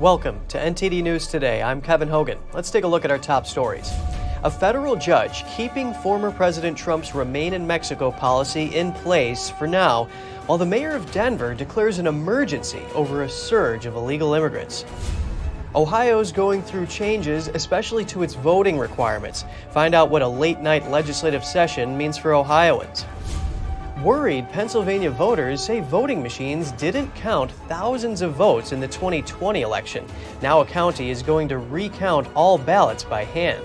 Welcome to NTD News Today. I'm Kevin Hogan. Let's take a look at our top stories. A federal judge keeping former President Trump's Remain in Mexico policy in place for now, while the mayor of Denver declares an emergency over a surge of illegal immigrants. Ohio's going through changes, especially to its voting requirements. Find out what a late-night legislative session means for Ohioans. Worried Pennsylvania voters say voting machines didn't count thousands of votes in the 2020 election. Now a county is going to recount all ballots by hand.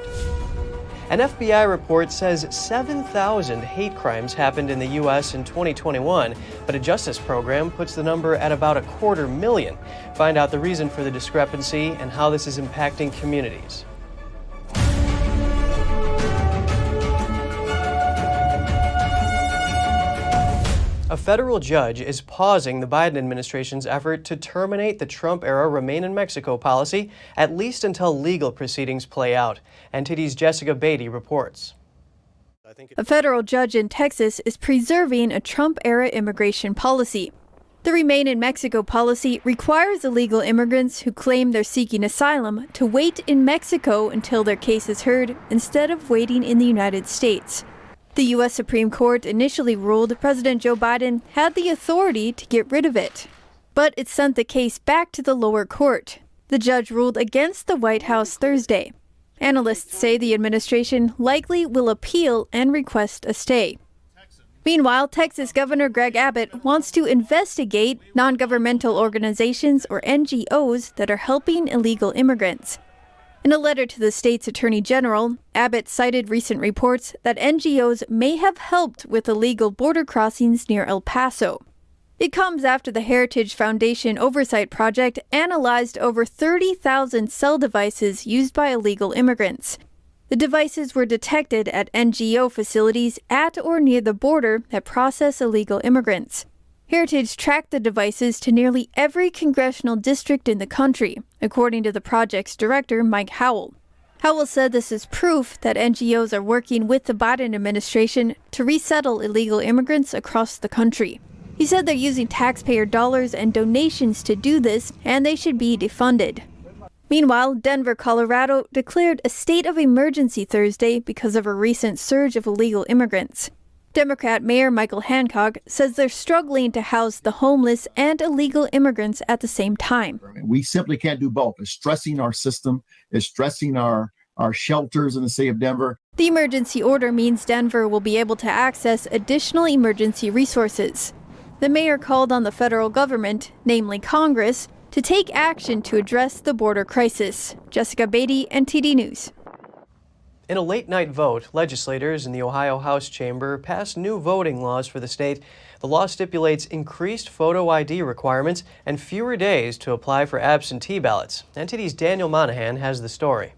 An FBI report says 7,000 hate crimes happened in the U.S. in 2021, but a justice program puts the number at about 250,000. Find out the reason for the discrepancy and how this is impacting communities. A federal judge is pausing the Biden administration's effort to terminate the Trump-era Remain in Mexico policy, at least until legal proceedings play out. NTD's Jessica Beatty reports. A federal judge in Texas is preserving a Trump-era immigration policy. The Remain in Mexico policy requires illegal immigrants who claim they're seeking asylum to wait in Mexico until their case is heard, instead of waiting in the United States. The U.S. Supreme Court initially ruled President Joe Biden had the authority to get rid of it, but it sent the case back to the lower court. The judge ruled against the White House Thursday. Analysts say the administration likely will appeal and request a stay. Meanwhile, Texas Governor Greg Abbott wants to investigate non-governmental organizations, or NGOs, that are helping illegal immigrants. In a letter to the state's attorney general, Abbott cited recent reports that NGOs may have helped with illegal border crossings near El Paso. It comes after the Heritage Foundation Oversight Project analyzed over 30,000 cell devices used by illegal immigrants. The devices were detected at NGO facilities at or near the border that process illegal immigrants. Heritage tracked the devices to nearly every congressional district in the country, according to the project's director, Mike Howell. Howell said this is proof that NGOs are working with the Biden administration to resettle illegal immigrants across the country. He said they're using taxpayer dollars and donations to do this, and they should be defunded. Meanwhile, Denver, Colorado declared a state of emergency Thursday because of a recent surge of illegal immigrants. Democrat Mayor Michael Hancock says they're struggling to house the homeless and illegal immigrants at the same time. We simply can't do both. It's stressing our system, it's stressing our shelters in the city of Denver. The emergency order means Denver will be able to access additional emergency resources. The mayor called on the federal government, namely Congress, to take action to address the border crisis. Jessica Beatty, NTD News. In a late-night vote, legislators in the Ohio House chamber passed new voting laws for the state. The law stipulates increased photo ID requirements and fewer days to apply for absentee ballots. NTD's Daniel Monahan has the story.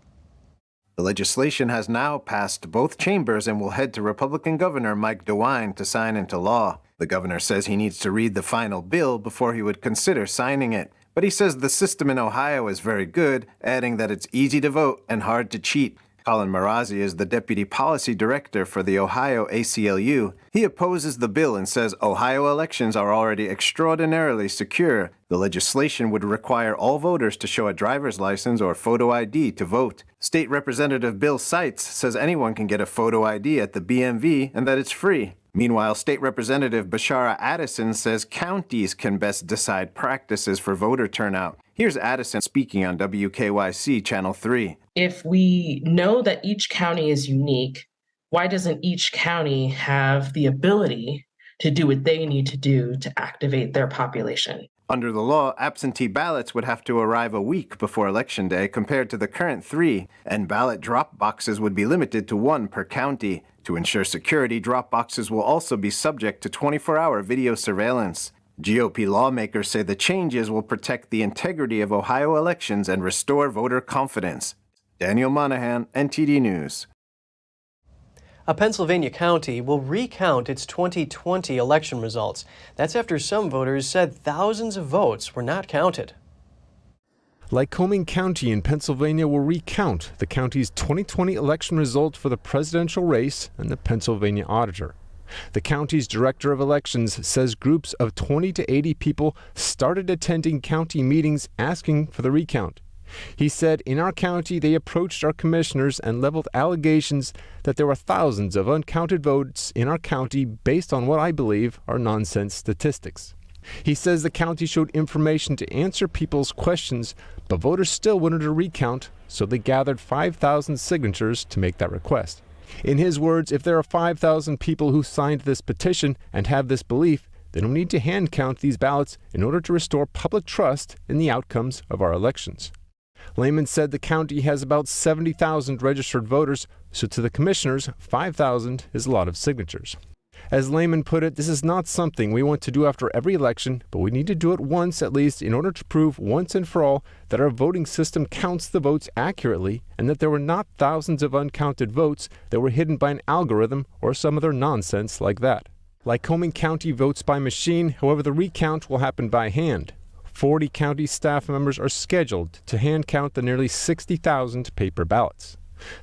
The legislation has now passed both chambers and will head to Republican Governor Mike DeWine to sign into law. The governor says he needs to read the final bill before he would consider signing it. But he says the system in Ohio is very good, adding that it's easy to vote and hard to cheat. Colin Marazzi is the Deputy Policy Director for the Ohio ACLU. He opposes the bill and says Ohio elections are already extraordinarily secure. The legislation would require all voters to show a driver's license or photo ID to vote. State Representative Bill Seitz says anyone can get a photo ID at the BMV and that it's free. Meanwhile, State Representative Bashara Addison says counties can best decide practices for voter turnout. Here's Addison speaking on WKYC Channel 3. If we know that each county is unique, why doesn't each county have the ability to do what they need to do to activate their population? Under the law, absentee ballots would have to arrive a week before Election Day compared to the current 3, and ballot drop boxes would be limited to 1 per county. To ensure security, drop boxes will also be subject to 24-hour video surveillance. GOP lawmakers say the changes will protect the integrity of Ohio elections and restore voter confidence. Daniel Monahan, NTD News. A Pennsylvania county will recount its 2020 election results. That's after some voters said thousands of votes were not counted. Lycoming County in Pennsylvania will recount the county's 2020 election result for the presidential race and the Pennsylvania auditor. The county's director of elections says groups of 20 to 80 people started attending county meetings asking for the recount. He said, in our county, they approached our commissioners and leveled allegations that there were thousands of uncounted votes in our county based on what I believe are nonsense statistics. He says the county showed information to answer people's questions, but voters still wanted a recount, so they gathered 5,000 signatures to make that request. In his words, if there are 5,000 people who signed this petition and have this belief, they don't need to hand count these ballots in order to restore public trust in the outcomes of our elections. Lehman said the county has about 70,000 registered voters, so to the commissioners, 5,000 is a lot of signatures. As Lehman put it, this is not something we want to do after every election, but we need to do it once at least in order to prove once and for all that our voting system counts the votes accurately and that there were not thousands of uncounted votes that were hidden by an algorithm or some other nonsense like that. Lycoming County votes by machine, however, the recount will happen by hand. 40 county staff members are scheduled to hand count the nearly 60,000 paper ballots.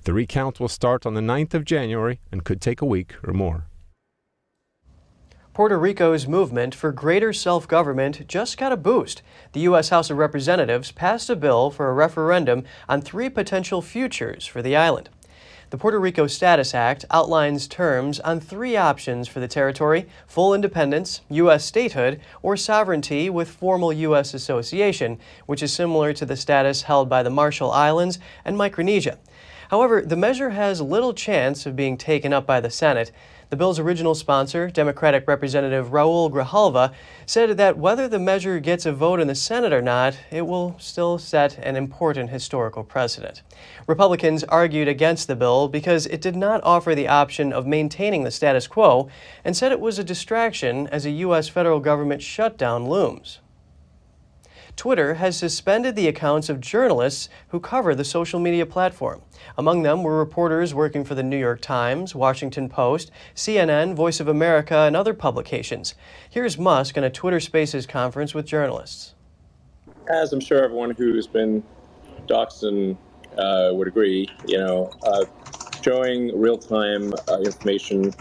The recount will start on the 9th of January and could take a week or more. Puerto Rico's movement for greater self-government just got a boost. The U.S. House of Representatives passed a bill for a referendum on 3 potential futures for the island. The Puerto Rico Status Act outlines terms on 3 options for the territory: full independence, U.S. statehood, or sovereignty with formal U.S. association, which is similar to the status held by the Marshall Islands and Micronesia. However, the measure has little chance of being taken up by the Senate. The bill's original sponsor, Democratic Representative Raul Grijalva, said that whether the measure gets a vote in the Senate or not, it will still set an important historical precedent. Republicans argued against the bill because it did not offer the option of maintaining the status quo and said it was a distraction as a U.S. federal government shutdown looms. Twitter has suspended the accounts of journalists who cover the social media platform. Among them were reporters working for the New York Times, Washington Post, CNN, Voice of America, and other publications. Here's Musk in a Twitter Spaces conference with journalists. As I'm sure everyone who's been doxxed would agree, showing real-time information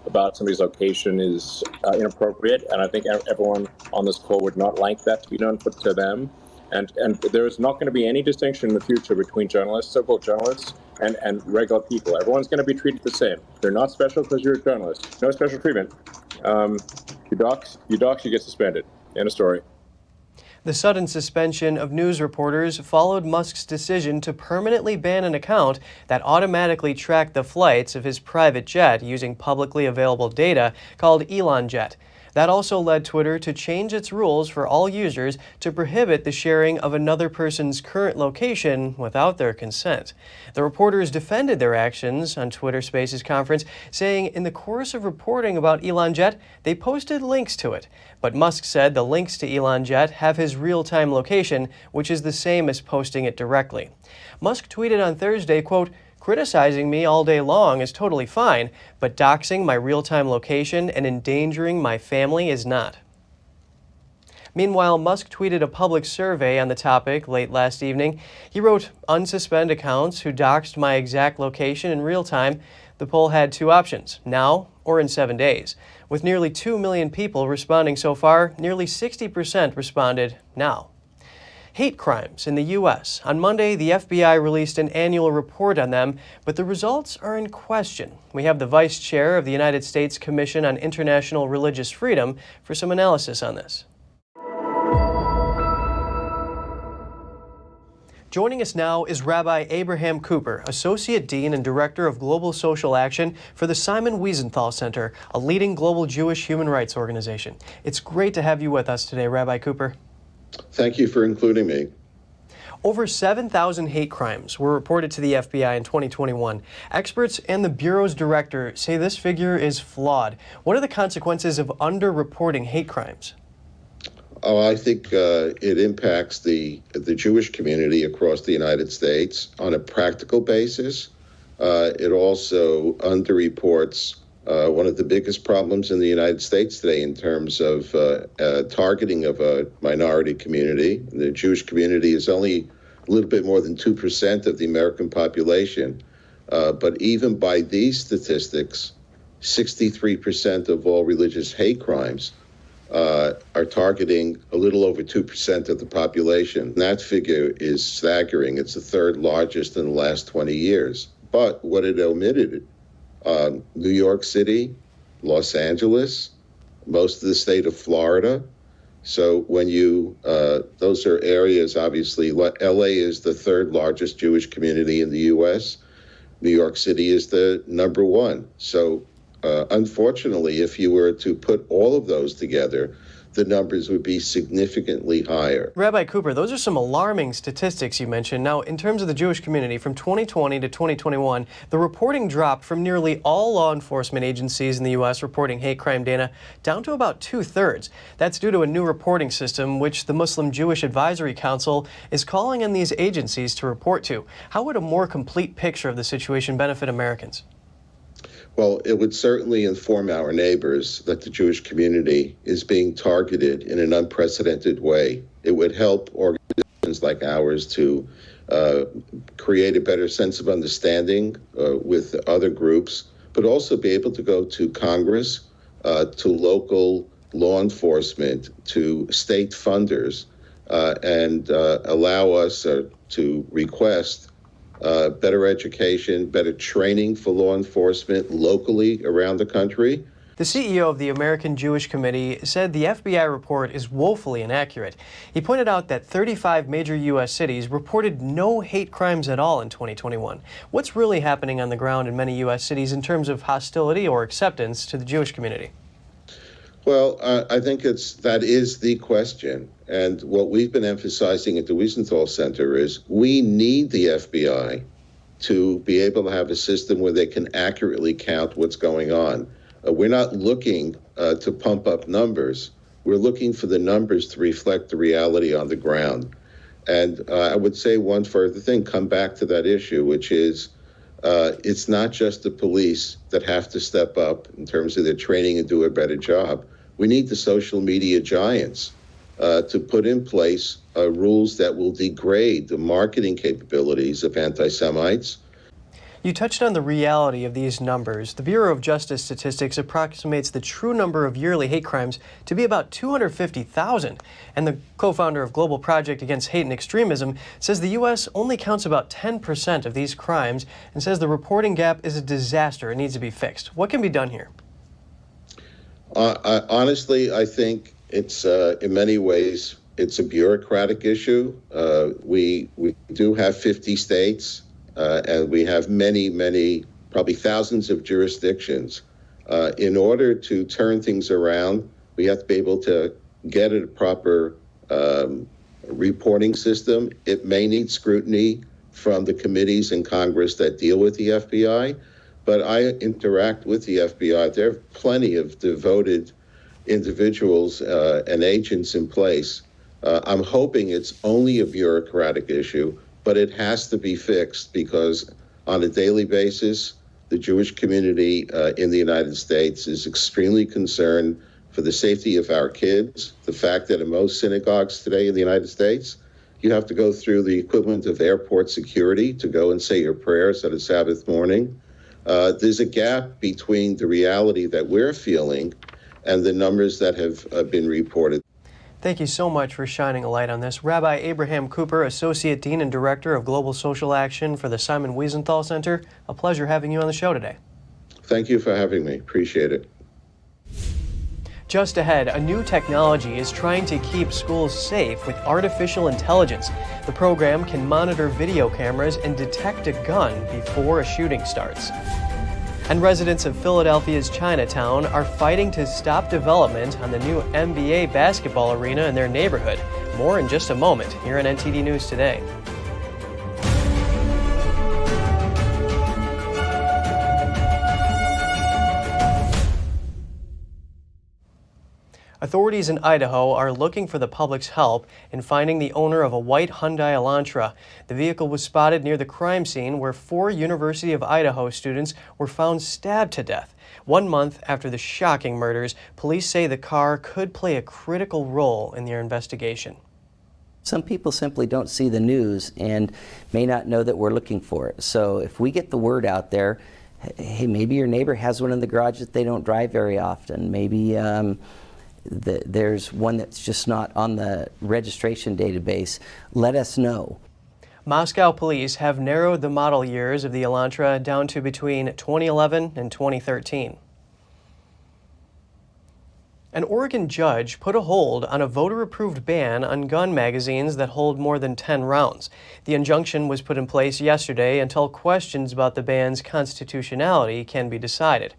about somebody's location is inappropriate, and I think everyone on this call would not like that to be done to them. And there is not going to be any distinction in the future between journalists, so-called journalists, and regular people. Everyone's going to be treated the same. They're not special because you're a journalist. No special treatment. You dox, you get suspended. End of story. The sudden suspension of news reporters followed Musk's decision to permanently ban an account that automatically tracked the flights of his private jet using publicly available data called Elantra. That also led Twitter to change its rules for all users to prohibit the sharing of another person's current location without their consent. The reporters defended their actions on Twitter Spaces conference, saying in the course of reporting about Elantra, they posted links to it. But Musk said the links to Elantra have his real-time location, which is the same as posting it directly. Musk tweeted on Thursday, quote, "Criticizing me all day long is totally fine, but doxing my real-time location and endangering my family is not." Meanwhile, Musk tweeted a public survey on the topic late last evening. He wrote, "Unsuspend accounts who doxed my exact location in real time." The poll had 2 options, now or in 7 days. With nearly 2 million people responding so far, nearly 60% responded now. Hate crimes in the U.S. On Monday, the FBI released an annual report on them, but the results are in question. We have the Vice Chair of the United States Commission on International Religious Freedom for some analysis on this. Joining us now is Rabbi Abraham Cooper, Associate Dean and Director of Global Social Action for the Simon Wiesenthal Center, a leading global Jewish human rights organization. It's great to have you with us today, Rabbi Cooper. Thank you for including me. Over 7,000 hate crimes were reported to the FBI in 2021. Experts and the Bureau's director say this figure is flawed. What are the consequences of underreporting hate crimes? Oh, I think it impacts the Jewish community across the United States on a practical basis. It also underreports one of the biggest problems in the United States today in terms of targeting of a minority community. The Jewish community is only a little bit more than 2% of the American population. But even by these statistics, 63% of all religious hate crimes are targeting a little over 2% of the population. That figure is staggering. It's the third largest in the last 20 years. But what it omitted, New York City, Los Angeles, most of the state of Florida. So when you, those are areas, obviously, LA is the third largest Jewish community in the US. New York City is the number one. So unfortunately, if you were to put all of those together, the numbers would be significantly higher. Rabbi Cooper, those are some alarming statistics you mentioned. Now, in terms of the Jewish community, from 2020 to 2021, the reporting dropped from nearly all law enforcement agencies in the U.S. reporting hate crime data down to about 2/3. That's due to a new reporting system, which the Muslim Jewish Advisory Council is calling on these agencies to report to. How would a more complete picture of the situation benefit Americans? Well, it would certainly inform our neighbors that the Jewish community is being targeted in an unprecedented way. It would help organizations like ours to create a better sense of understanding with other groups, but also be able to go to Congress, to local law enforcement, to state funders, and allow us to request better education, better training for law enforcement locally around the country. The CEO of the American Jewish Committee said the FBI report is woefully inaccurate. He pointed out that 35 major U.S. cities reported no hate crimes at all in 2021. What's really happening on the ground in many U.S. cities in terms of hostility or acceptance to the Jewish community? Well, I think that is the question. And what we've been emphasizing at the Wiesenthal Center is we need the FBI to be able to have a system where they can accurately count what's going on. We're not looking to pump up numbers. We're looking for the numbers to reflect the reality on the ground. And I would say one further thing, come back to that issue, which is it's not just the police that have to step up in terms of their training and do a better job. We need the social media giants to put in place rules that will degrade the marketing capabilities of anti-Semites. You touched on the reality of these numbers. The Bureau of Justice Statistics approximates the true number of yearly hate crimes to be about 250,000. And the co-founder of Global Project Against Hate and Extremism says the U.S. only counts about 10% of these crimes and says the reporting gap is a disaster. It needs to be fixed. What can be done here? Honestly, I think it's in many ways, it's a bureaucratic issue. We do have 50 states. And we have many, probably thousands of jurisdictions. In order to turn things around, we have to be able to get a proper reporting system. It may need scrutiny from the committees in Congress that deal with the FBI, but I interact with the FBI. There are plenty of devoted individuals and agents in place. I'm hoping it's only a bureaucratic issue, but it has to be fixed because on a daily basis, the Jewish community in the United States is extremely concerned for the safety of our kids. The fact that in most synagogues today in the United States, you have to go through the equivalent of airport security to go and say your prayers on a Sabbath morning. There's a gap between the reality that we're feeling and the numbers that have been reported. Thank you so much for shining a light on this. Rabbi Abraham Cooper, Associate Dean and Director of Global Social Action for the Simon Wiesenthal Center. A pleasure having you on the show today. Thank you for having me. Appreciate it. Just ahead, a new technology is trying to keep schools safe with artificial intelligence. The program can monitor video cameras and detect a gun before a shooting starts. And residents of Philadelphia's Chinatown are fighting to stop development on the new NBA basketball arena in their neighborhood. More in just a moment here on NTD News Today. Authorities in Idaho are looking for the public's help in finding the owner of a white Hyundai Elantra. The vehicle was spotted near the crime scene where 4 University of Idaho students were found stabbed to death. 1 month after the shocking murders, police say the car could play a critical role in their investigation. Some people simply don't see the news and may not know that we're looking for it. So if we get the word out there hey, maybe your neighbor has one in the garage that they don't drive very often. Maybe there's one that's just not on the registration database. Let us know. Moscow police have narrowed the model years of the Elantra down to between 2011 and 2013. An Oregon judge put a hold on a voter-approved ban on gun magazines that hold more than 10 rounds. The injunction was put in place yesterday until questions about the ban's constitutionality can be decided.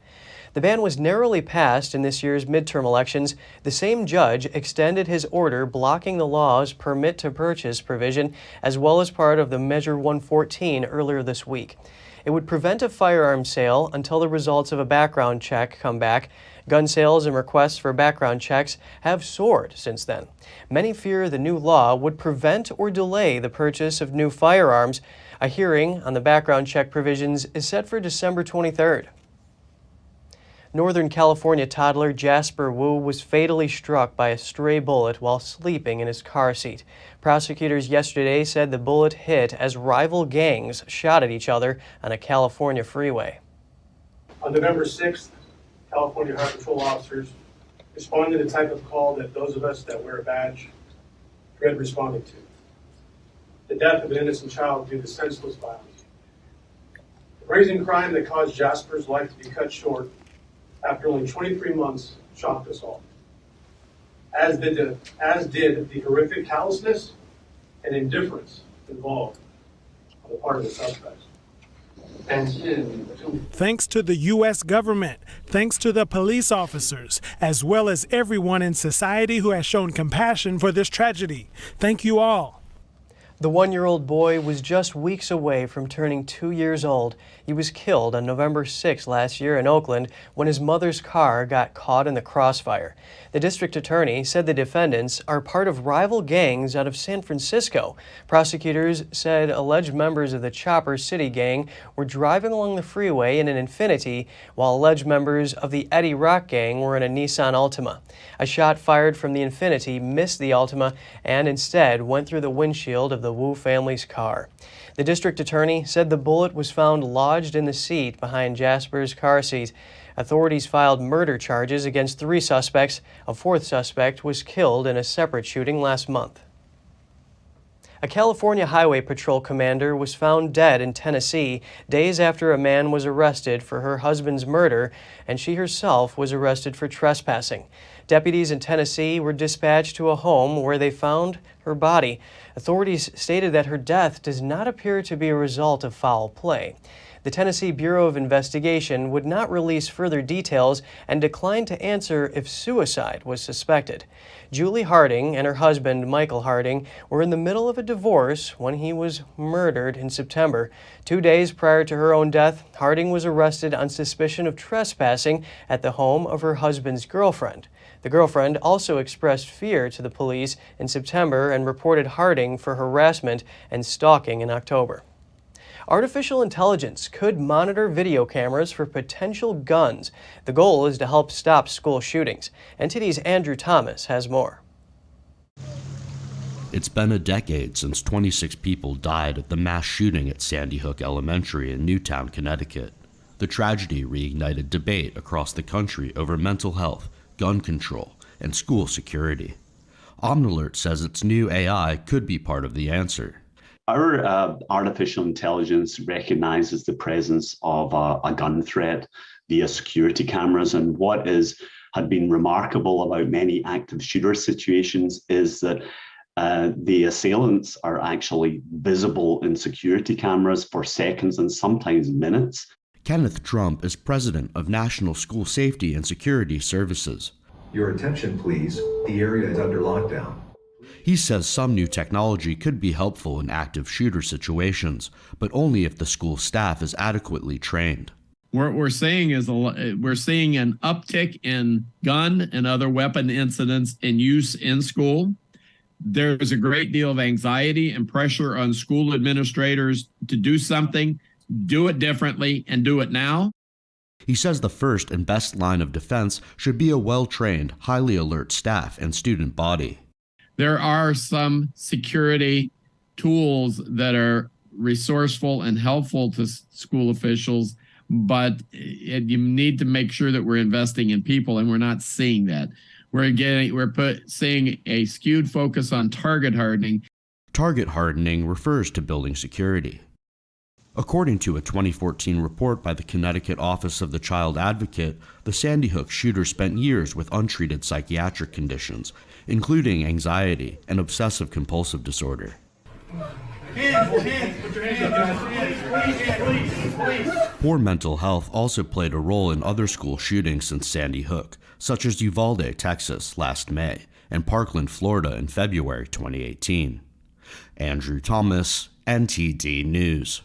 The ban was narrowly passed in this year's midterm elections. The same judge extended his order blocking the law's permit-to-purchase provision, as well as part of the Measure 114 earlier this week. It would prevent a firearm sale until the results of a background check come back. Gun sales and requests for background checks have soared since then. Many fear the new law would prevent or delay the purchase of new firearms. A hearing on the background check provisions is set for December 23rd. Northern California toddler Jasper Wu was fatally struck by a stray bullet while sleeping in his car seat. Prosecutors yesterday said the bullet hit as rival gangs shot at each other on a California freeway. On November 6th, California Highway Patrol officers responded to the type of call that those of us that wear a badge dread responding to. The death of an innocent child due to senseless violence. The brazen crime that caused Jasper's life to be cut short after only 23 months shocked us all, as did the horrific callousness and indifference involved on the part of the suspects. Thanks to the U.S. government, thanks to the police officers, as well as everyone in society who has shown compassion for this tragedy. Thank you all. The one-year-old boy was just weeks away from turning 2 years old. He was killed on November 6 last year in Oakland when his mother's car got caught in the crossfire. The district attorney said the defendants are part of rival gangs out of San Francisco. Prosecutors said alleged members of the Chopper City gang were driving along the freeway in an Infiniti, while alleged members of the Eddie Rock gang were in a Nissan Altima. A shot fired from the Infiniti missed the Altima and instead went through the windshield of the Wu family's car. The district attorney said the bullet was found lodged in the seat behind Jasper's car seat. Authorities filed murder charges against 3 suspects. A 4th suspect was killed in a separate shooting last month. A California Highway Patrol commander was found dead in Tennessee days after a man was arrested for her husband's murder, and she herself was arrested for trespassing. Deputies in Tennessee were dispatched to a home where they found her body. Authorities stated that her death does not appear to be a result of foul play. The Tennessee Bureau of Investigation would not release further details and declined to answer if suicide was suspected. Julie Harding and her husband, Michael Harding, were in the middle of a divorce when he was murdered in September. 2 days prior to her own death, Harding was arrested on suspicion of trespassing at the home of her husband's girlfriend. The girlfriend also expressed fear to the police in September and reported Harding for harassment and stalking in October. Artificial intelligence could monitor video cameras for potential guns. The goal is to help stop school shootings. NTD's Andrew Thomas has more. It's been a decade since 26 people died at the mass shooting at Sandy Hook Elementary in Newtown, Connecticut. The tragedy reignited debate across the country over mental health, gun control, and school security. Omnalert says its new AI could be part of the answer. Our artificial intelligence recognizes the presence of a gun threat via security cameras. And what had been remarkable about many active shooter situations is that the assailants are actually visible in security cameras for seconds and sometimes minutes. Kenneth Trump is president of National School Safety and Security Services. Your attention, please. The area is under lockdown. He says some new technology could be helpful in active shooter situations, but only if the school staff is adequately trained. What we're seeing is we're seeing an uptick in gun and other weapon incidents in use in school. There's a great deal of anxiety and pressure on school administrators to do something, do it differently, and do it now. He says the first and best line of defense should be a well-trained, highly alert staff and student body. There are some security tools that are resourceful and helpful to school officials, but you need to make sure that we're investing in people, and we're not seeing that. We're seeing a skewed focus on target hardening. Target hardening refers to building security. According to a 2014 report by the Connecticut Office of the Child Advocate, the Sandy Hook shooter spent years with untreated psychiatric conditions, including anxiety and obsessive-compulsive disorder. Poor mental health also played a role in other school shootings since Sandy Hook, such as Uvalde, Texas, last May, and Parkland, Florida in February 2018. Andrew Thomas, NTD News.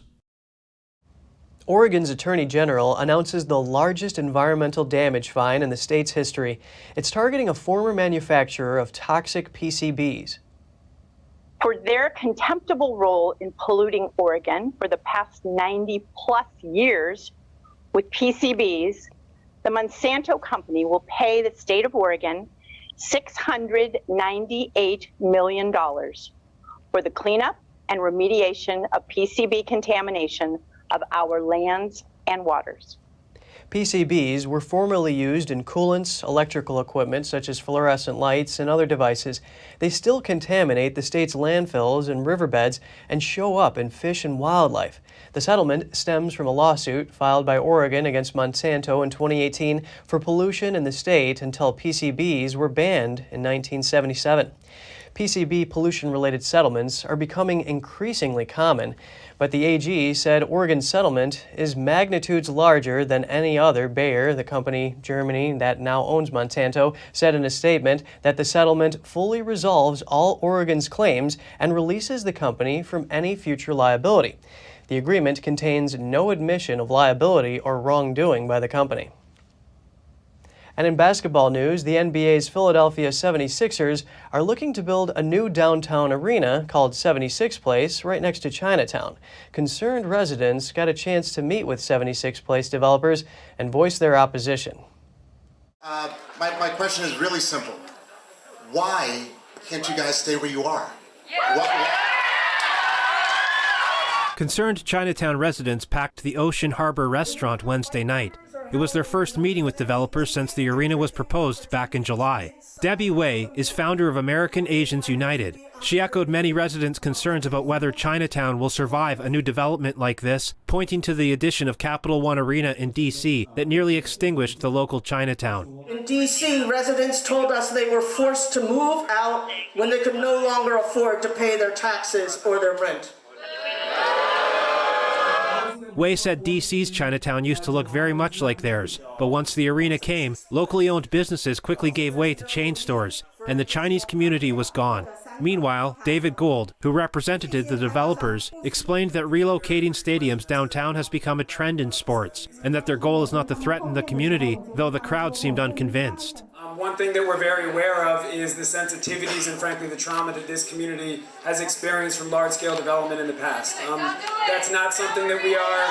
Oregon's Attorney General announces the largest environmental damage fine in the state's history. It's targeting a former manufacturer of toxic PCBs. For their contemptible role in polluting Oregon for the past 90-plus years with PCBs, the Monsanto company will pay the state of Oregon $698 million for the cleanup and remediation of PCB contamination of our lands and waters. PCBs were formerly used in coolants, electrical equipment such as fluorescent lights and other devices. They still contaminate the state's landfills and riverbeds and show up in fish and wildlife. The settlement stems from a lawsuit filed by Oregon against Monsanto in 2018 for pollution in the state until PCBs were banned in 1977. PCB pollution-related settlements are becoming increasingly common, but the AG said Oregon's settlement is magnitudes larger than any other. Bayer, the company Germany that now owns Monsanto, said in a statement that the settlement fully resolves all Oregon's claims and releases the company from any future liability. The agreement contains no admission of liability or wrongdoing by the company. And in basketball news, the NBA's Philadelphia 76ers are looking to build a new downtown arena called 76 Place right next to Chinatown. Concerned residents got a chance to meet with 76 Place developers and voice their opposition. My question is really simple. Why can't you guys stay where you are? Concerned Chinatown residents packed the Ocean Harbor restaurant Wednesday night. It was their first meeting with developers since the arena was proposed back in July. Debbie Wei is founder of American Asians United. She echoed many residents' concerns about whether Chinatown will survive a new development like this, pointing to the addition of Capital One Arena in D.C. that nearly extinguished the local Chinatown. In D.C., residents told us they were forced to move out when they could no longer afford to pay their taxes or their rent. Wei said D.C.'s Chinatown used to look very much like theirs, but once the arena came, locally owned businesses quickly gave way to chain stores, and the Chinese community was gone. Meanwhile, David Gould, who represented the developers, explained that relocating stadiums downtown has become a trend in sports, and that their goal is not to threaten the community, though the crowd seemed unconvinced. One thing that we're very aware of is the sensitivities and frankly the trauma that this community has experienced from large-scale development in the past. That's not something that we are...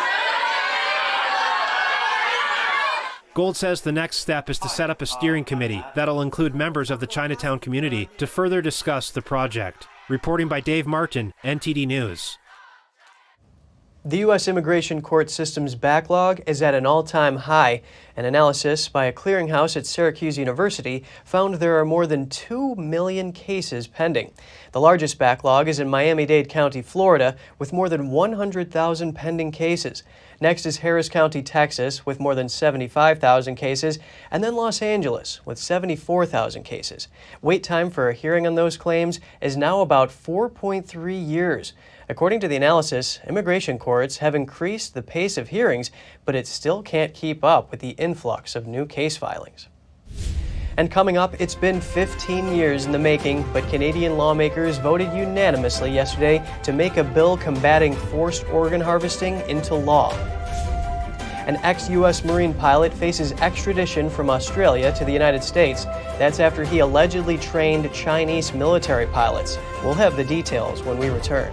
Gold says the next step is to set up a steering committee that'll include members of the Chinatown community to further discuss the project. Reporting by Dave Martin, NTD News. The U.S. immigration court system's backlog is at an all-time high. An analysis by a clearinghouse at Syracuse University found there are more than 2 million cases pending. The largest backlog is in Miami-Dade County, Florida, with more than 100,000 pending cases. Next is Harris County, Texas, with more than 75,000 cases, and then Los Angeles, with 74,000 cases. Wait time for a hearing on those claims is now about 4.3 years. According to the analysis, immigration courts have increased the pace of hearings, but it still can't keep up with the influx of new case filings. And coming up, it's been 15 years in the making, but Canadian lawmakers voted unanimously yesterday to make a bill combating forced organ harvesting into law. An ex-U.S. Marine pilot faces extradition from Australia to the United States. That's after he allegedly trained Chinese military pilots. We'll have the details when we return.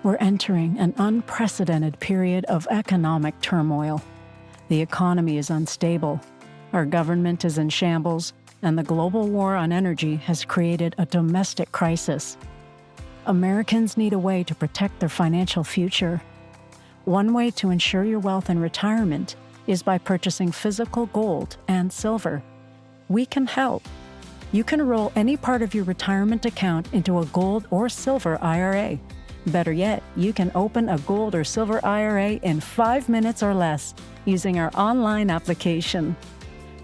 We're entering an unprecedented period of economic turmoil. The economy is unstable, our government is in shambles, and the global war on energy has created a domestic crisis. Americans need a way to protect their financial future. One way to ensure your wealth in retirement is by purchasing physical gold and silver. We can help. You can roll any part of your retirement account into a gold or silver IRA. Better yet, you can open a gold or silver IRA in 5 minutes or less using our online application.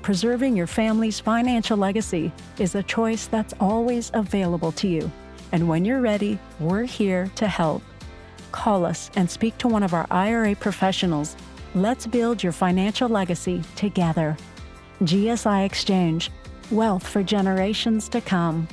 Preserving your family's financial legacy is a choice that's always available to you. And when you're ready, we're here to help. Call us and speak to one of our IRA professionals. Let's build your financial legacy together. GSI Exchange, wealth for generations to come.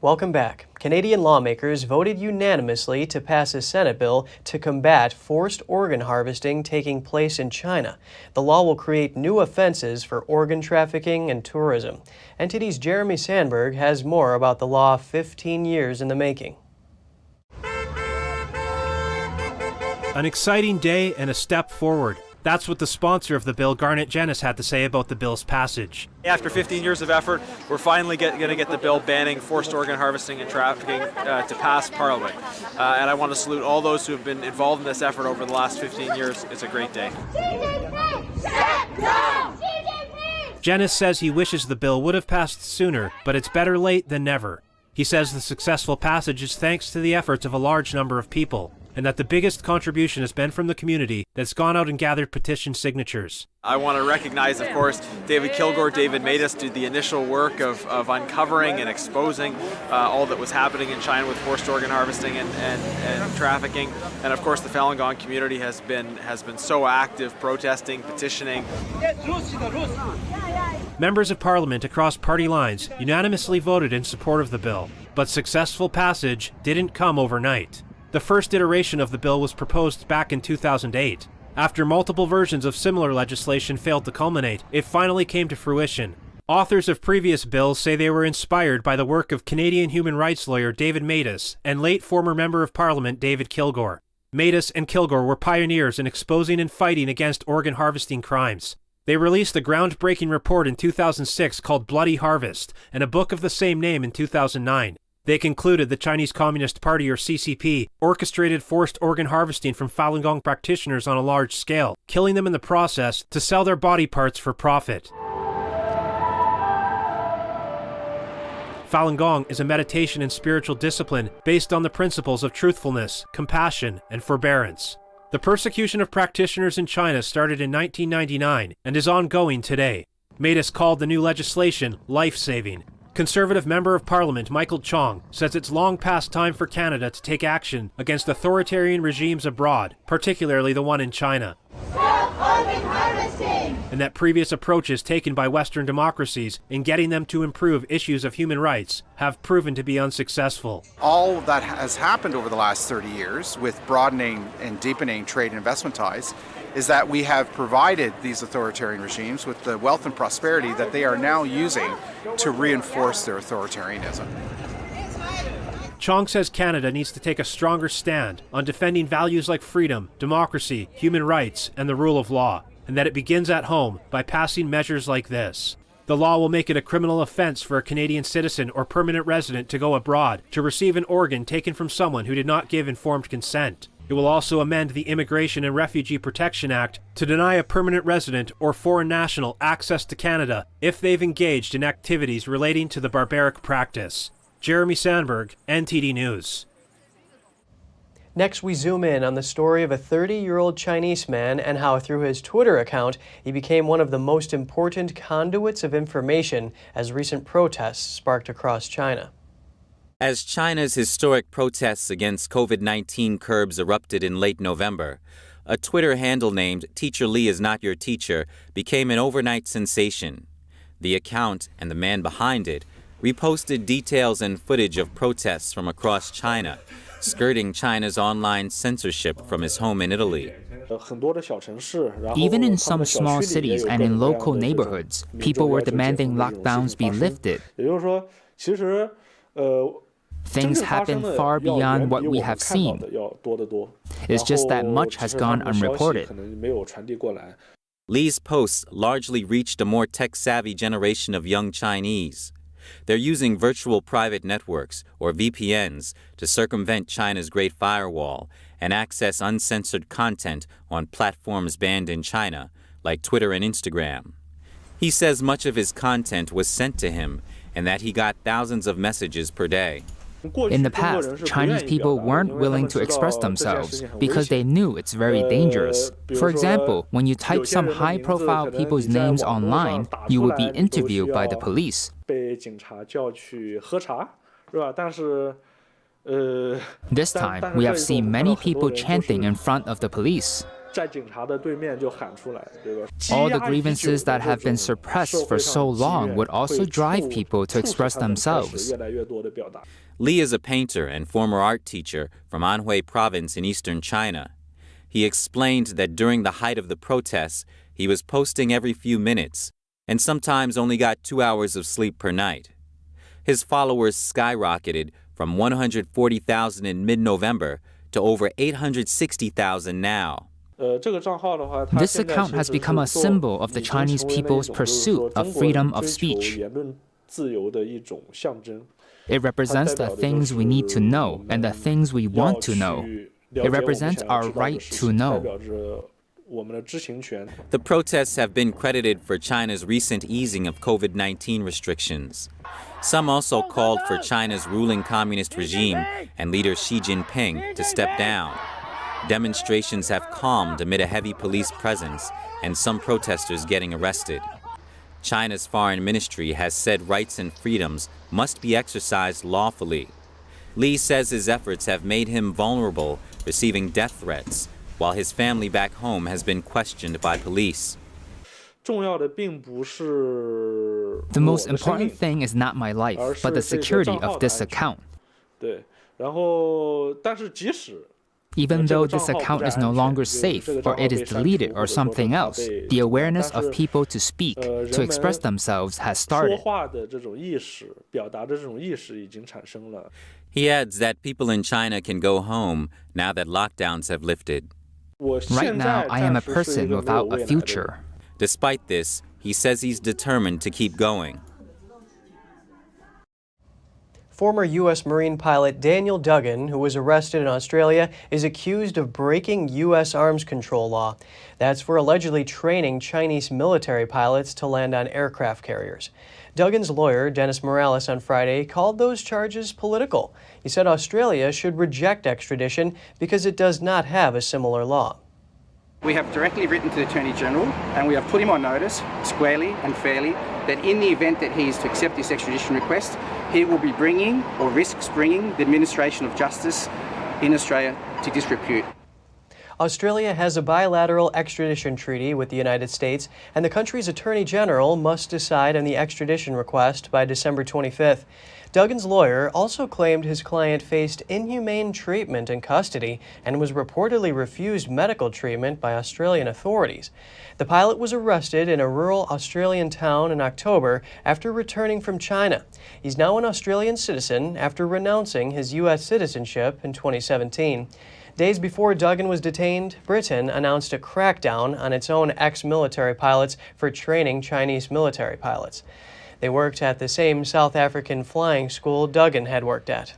Welcome back. Canadian lawmakers voted unanimously to pass a Senate bill to combat forced organ harvesting taking place in China. The law will create new offenses for organ trafficking and tourism. NTD's Jeremy Sandberg has more about the law 15 years in the making. An exciting day and a step forward. That's what the sponsor of the bill, Garnet Jennis, had to say about the bill's passage. After 15 years of effort, we're finally going to get the bill banning forced organ harvesting and trafficking to pass Parliament. And I want to salute all those who have been involved in this effort over the last 15 years. It's a great day. Jennis says he wishes the bill would have passed sooner, but it's better late than never. He says the successful passage is thanks to the efforts of a large number of people, and that the biggest contribution has been from the community that's gone out and gathered petition signatures. I want to recognize, of course, David Kilgore. David Matus did the initial work of uncovering and exposing all that was happening in China with forced organ harvesting and trafficking. And of course, the Falun Gong community has been so active, protesting, petitioning. Members of Parliament across party lines unanimously voted in support of the bill, but successful passage didn't come overnight. The first iteration of the bill was proposed back in 2008. After multiple versions of similar legislation failed to culminate, it finally came to fruition. Authors of previous bills say they were inspired by the work of Canadian human rights lawyer David Matus and late former Member of Parliament David Kilgore. Matus and Kilgore were pioneers in exposing and fighting against organ harvesting crimes. They released a groundbreaking report in 2006 called Bloody Harvest and a book of the same name in 2009. They concluded the Chinese Communist Party, or CCP, orchestrated forced organ harvesting from Falun Gong practitioners on a large scale, killing them in the process to sell their body parts for profit. Falun Gong is a meditation and spiritual discipline based on the principles of truthfulness, compassion, and forbearance. The persecution of practitioners in China started in 1999 and is ongoing today. Matus called the new legislation life-saving. Conservative Member of Parliament Michael Chong says it's long past time for Canada to take action against authoritarian regimes abroad, particularly the one in China. And that previous approaches taken by Western democracies in getting them to improve issues of human rights have proven to be unsuccessful. All that has happened over the last 30 years with broadening and deepening trade and investment ties is that we have provided these authoritarian regimes with the wealth and prosperity that they are now using to reinforce their authoritarianism. Chong says Canada needs to take a stronger stand on defending values like freedom, democracy, human rights, and the rule of law, and that it begins at home by passing measures like this. The law will make it a criminal offense for a Canadian citizen or permanent resident to go abroad to receive an organ taken from someone who did not give informed consent. It will also amend the Immigration and Refugee Protection Act to deny a permanent resident or foreign national access to Canada if they've engaged in activities relating to the barbaric practice. Jeremy Sandberg, NTD News. Next, we zoom in on the story of a 30-year-old Chinese man and how through his Twitter account, he became one of the most important conduits of information as recent protests sparked across China. As China's historic protests against COVID-19 curbs erupted in late November, a Twitter handle named Teacher Lee is Not Your Teacher became an overnight sensation. The account and the man behind it reposted details and footage of protests from across China, skirting China's online censorship from his home in Italy. Even in some small cities and in local neighborhoods, people were demanding lockdowns be lifted. Things happen far beyond what we have seen. It's just that much has gone unreported. Li's posts largely reached a more tech-savvy generation of young Chinese. They're using virtual private networks, or VPNs, to circumvent China's Great Firewall and access uncensored content on platforms banned in China, like Twitter and Instagram. He says much of his content was sent to him and that he got thousands of messages per day. In the past, Chinese people weren't willing to express themselves because they knew it's very dangerous. For example, when you type some high-profile people's names online, you would be interviewed by the police. This time, we have seen many people chanting in front of the police. All the grievances that have been suppressed for so long would also drive people to express themselves. Li is a painter and former art teacher from Anhui province in eastern China. He explained that during the height of the protests, he was posting every few minutes and sometimes only got 2 hours of sleep per night. His followers skyrocketed from 140,000 in mid-November to over 860,000 now. This account has become a symbol of the Chinese people's pursuit of freedom of speech. It represents the things we need to know and the things we want to know. It represents our right to know. The protests have been credited for China's recent easing of COVID-19 restrictions. Some also called for China's ruling communist regime and leader Xi Jinping to step down. Demonstrations have calmed amid a heavy police presence and some protesters getting arrested. China's foreign ministry has said rights and freedoms must be exercised lawfully. Li says his efforts have made him vulnerable, receiving death threats, while his family back home has been questioned by police. The most important thing is not my life, but the security of this account. Even though this account is no longer safe, or it is deleted or something else, the awareness of people to speak, to express themselves has started. He adds that people in China can go home now that lockdowns have lifted. Right now, I am a person without a future. Despite this, he says he's determined to keep going. Former U.S. Marine pilot Daniel Duggan, who was arrested in Australia, is accused of breaking U.S. arms control law. That's for allegedly training Chinese military pilots to land on aircraft carriers. Duggan's lawyer, Dennis Morales, on Friday called those charges political. He said Australia should reject extradition because it does not have a similar law. We have directly written to the Attorney General and we have put him on notice, squarely and fairly, that in the event that he is to accept this extradition request, he will be bringing or risks bringing the administration of justice in Australia to disrepute. Australia has a bilateral extradition treaty with the United States, and the country's Attorney General must decide on the extradition request by December 25th. Duggan's lawyer also claimed his client faced inhumane treatment in custody and was reportedly refused medical treatment by Australian authorities. The pilot was arrested in a rural Australian town in October after returning from China. He's now an Australian citizen after renouncing his U.S. citizenship in 2017. Days before Duggan was detained, Britain announced a crackdown on its own ex-military pilots for training Chinese military pilots. They worked at the same South African flying school Duggan had worked at.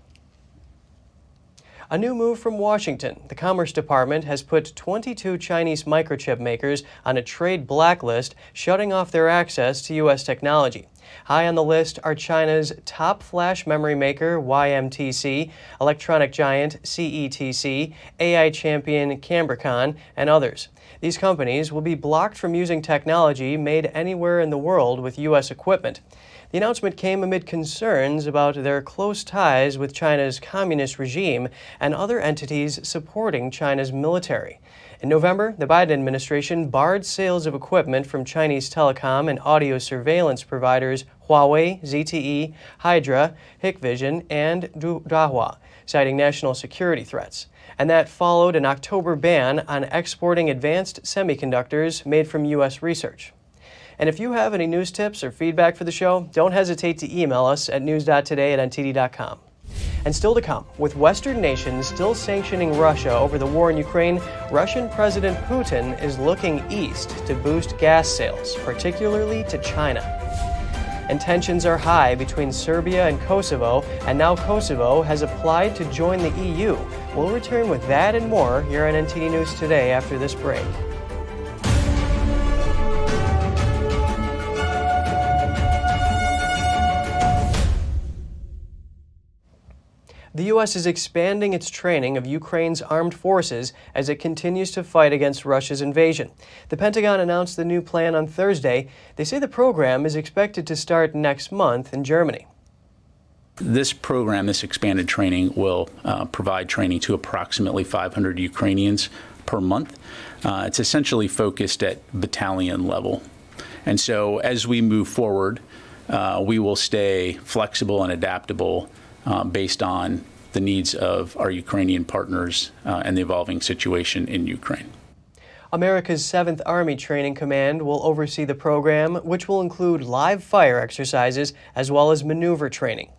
A new move from Washington. The Commerce Department has put 22 Chinese microchip makers on a trade blacklist, shutting off their access to U.S. technology. High on the list are China's top flash memory maker, YMTC, electronic giant, CETC, AI champion, Cambricon, and others. These companies will be blocked from using technology made anywhere in the world with U.S. equipment. The announcement came amid concerns about their close ties with China's communist regime and other entities supporting China's military. In November, the Biden administration barred sales of equipment from Chinese telecom and audio surveillance providers Huawei, ZTE, Hydra, Hikvision, and Dahua, citing national security threats. And that followed an October ban on exporting advanced semiconductors made from U.S. research. And if you have any news tips or feedback for the show, don't hesitate to email us at news.today@ntd.com. And still to come, with Western nations still sanctioning Russia over the war in Ukraine, Russian President Putin is looking east to boost gas sales, particularly to China. And tensions are high between Serbia and Kosovo, and now Kosovo has applied to join the EU. We'll return with that and more here on NTD News Today after this break. The U.S. is expanding its training of Ukraine's armed forces as it continues to fight against Russia's invasion. The Pentagon announced the new plan on Thursday. They say the program is expected to start next month in Germany. This program, this expanded training, will provide training to approximately 500 Ukrainians per month. It's essentially focused at battalion level. And so as we move forward, we will stay flexible and adaptable based on the needs of our Ukrainian partners and the evolving situation in Ukraine. America's 7th Army Training Command will oversee the program, which will include live fire exercises as well as maneuver training.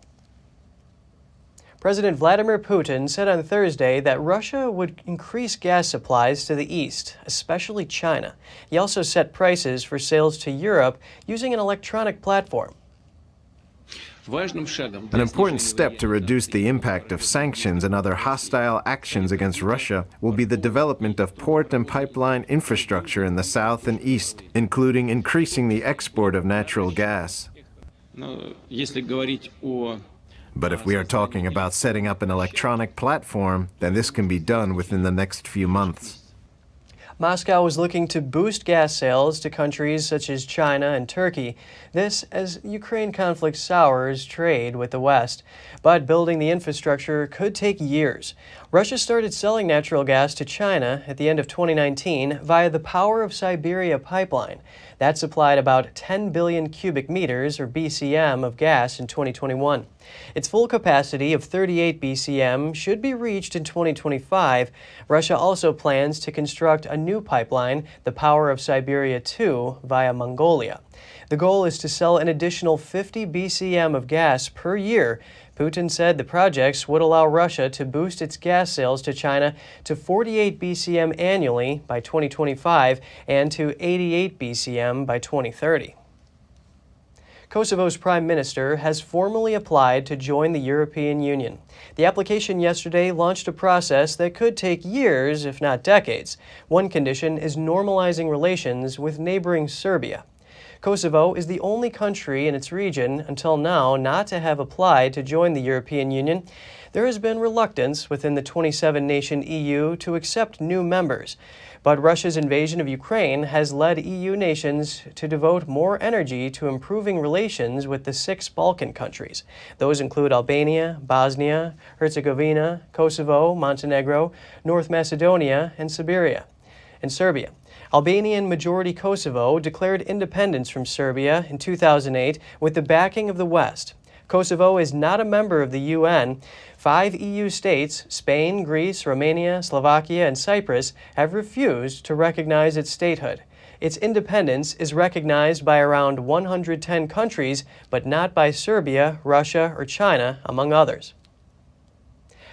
President Vladimir Putin said on Thursday that Russia would increase gas supplies to the east, especially China. He also set prices for sales to Europe using an electronic platform. An important step to reduce the impact of sanctions and other hostile actions against Russia will be the development of port and pipeline infrastructure in the south and east, including increasing the export of natural gas. But if we are talking about setting up an electronic platform, then this can be done within the next few months. Moscow is looking to boost gas sales to countries such as China and Turkey. This as Ukraine conflict sours trade with the West. But building the infrastructure could take years. Russia started selling natural gas to China at the end of 2019 via the Power of Siberia pipeline. That supplied about 10 billion cubic meters, or BCM, of gas in 2021. Its full capacity of 38 BCM should be reached in 2025. Russia also plans to construct a new pipeline, the Power of Siberia 2, via Mongolia. The goal is to sell an additional 50 BCM of gas per year. Putin said the projects would allow Russia to boost its gas sales to China to 48 BCM annually by 2025 and to 88 BCM by 2030. Kosovo's prime minister has formally applied to join the European Union. The application yesterday launched a process that could take years, if not decades. One condition is normalizing relations with neighboring Serbia. Kosovo is the only country in its region until now not to have applied to join the European Union. There has been reluctance within the 27-nation EU to accept new members. But Russia's invasion of Ukraine has led EU nations to devote more energy to improving relations with the 6 Balkan countries. Those include Albania, Bosnia, Herzegovina, Kosovo, Montenegro, North Macedonia, and Serbia. Albanian majority Kosovo declared independence from Serbia in 2008 with the backing of the West. Kosovo is not a member of the UN. 5 EU states, Spain, Greece, Romania, Slovakia, and Cyprus, have refused to recognize its statehood. Its independence is recognized by around 110 countries, but not by Serbia, Russia, or China, among others.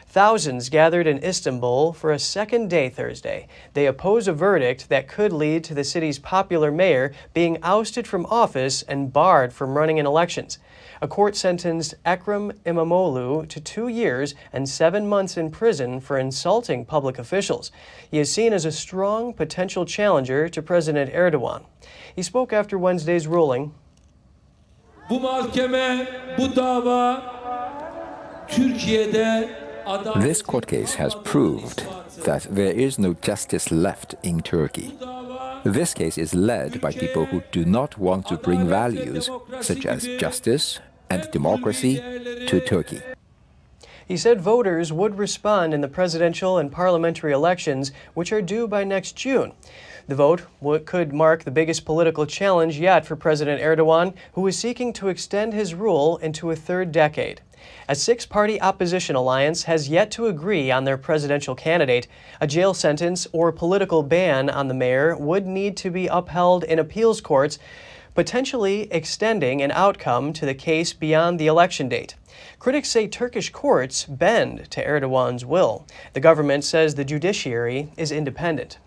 Thousands gathered in Istanbul for a second day Thursday. They oppose a verdict that could lead to the city's popular mayor being ousted from office and barred from running in elections. A court sentenced Ekrem İmamoğlu to 2 years and 7 months in prison for insulting public officials. He is seen as a strong potential challenger to President Erdogan. He spoke after Wednesday's ruling. Bu mahkeme, bu dava Türkiye'de This court case has proved that there is no justice left in Turkey. This case is led by people who do not want to bring values such as justice and democracy to Turkey. He said voters would respond in the presidential and parliamentary elections, which are due by next June. The vote could mark the biggest political challenge yet for President Erdogan, who is seeking to extend his rule into a 3rd decade. A 6-party opposition alliance has yet to agree on their presidential candidate. A jail sentence or political ban on the mayor would need to be upheld in appeals courts. potentially extending an outcome to the case beyond the election date. Critics say Turkish courts bend to Erdogan's will. The government says the judiciary is independent.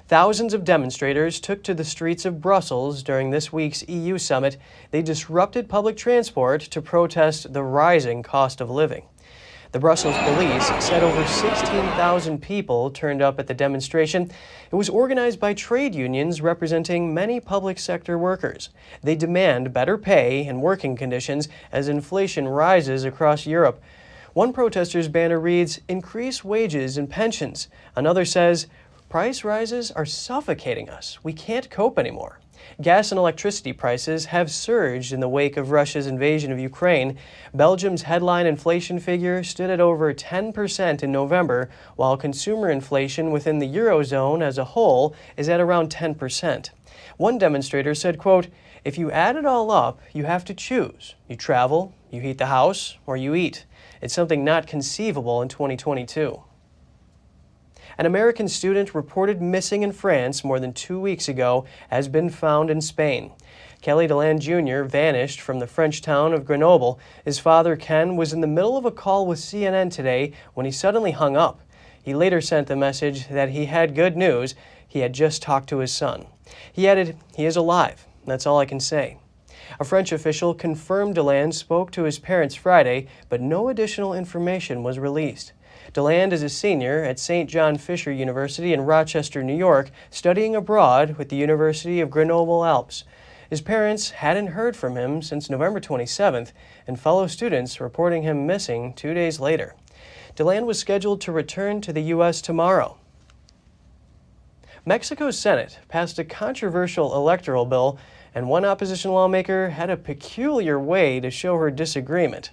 Thousands of demonstrators took to the streets of Brussels during this week's EU summit. They disrupted public transport to protest the rising cost of living. The Brussels police said over 16,000 people turned up at the demonstration. It was organized by trade unions representing many public sector workers. They demand better pay and working conditions as inflation rises across Europe. One protester's banner reads, "Increase wages and pensions." Another says, "Price rises are suffocating us. We can't cope anymore." Gas and electricity prices have surged in the wake of Russia's invasion of Ukraine. Belgium's headline inflation figure stood at over 10% in November, while consumer inflation within the Eurozone as a whole is at around 10%. One demonstrator said, quote, "If you add it all up, you have to choose. You travel, you heat the house, or you eat. It's something not conceivable in 2022. An American student reported missing in France more than 2 weeks ago has been found in Spain. Kelly Deland Jr. vanished from the French town of Grenoble. His father, Ken, was in the middle of a call with CNN today when he suddenly hung up. He later sent the message that he had good news. He had just talked to his son. He added, "He is alive. That's all I can say." A French official confirmed Deland spoke to his parents Friday, but no additional information was released. Deland is a senior at St. John Fisher University in Rochester, New York, studying abroad with the University of Grenoble Alpes. His parents hadn't heard from him since November 27th, and fellow students reporting him missing 2 days later. Deland was scheduled to return to the U.S. tomorrow. Mexico's Senate passed a controversial electoral bill, and one opposition lawmaker had a peculiar way to show her disagreement.